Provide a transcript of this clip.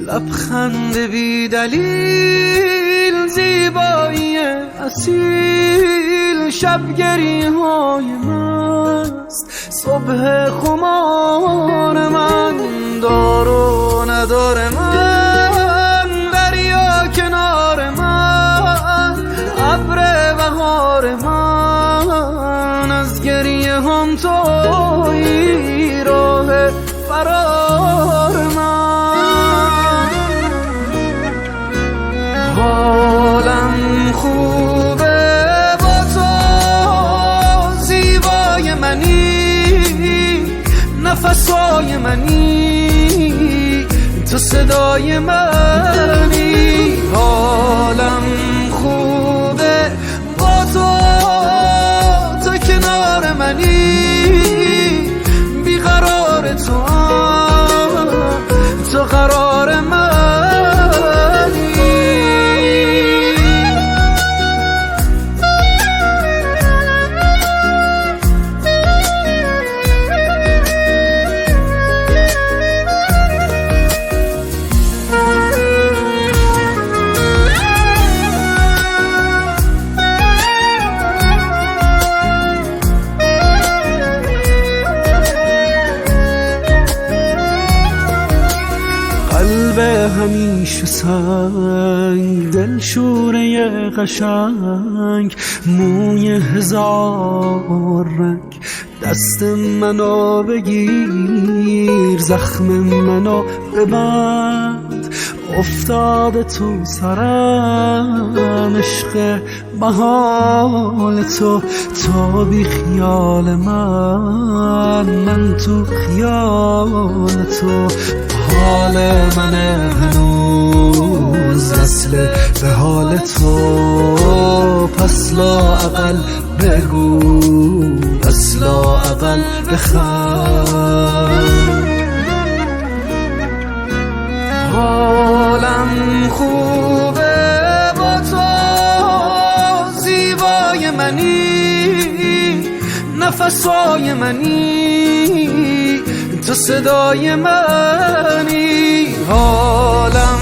لبخند بی دلیل، زیبایی اصیل، شبگری های مست، صبح خمار من، دار و ندار من، دریا کنار من، ابر بهار من، از گریه هم تویی راه فرار من. حالم خوبه با تو، زیبای منی، نفسای منی، تو صدای منی. حالم خوبه با تو، تو کنار منی، بیقرار تو، تو قرار منی. قلب همیشه سنگ، دل شوره قشنگ، موی هزار رنگ، دست منو بگیر، زخم منو ببند، افتاده تو سرم عشق محال تو، تو بی خیال من تو خیال تو. حال من هنوز اصل به حال تو، پس لااقل بگو، پس لااقل بخند. حالم خوبه با تو، زیبای منی، نفسای منی، تو صدای منی. حالم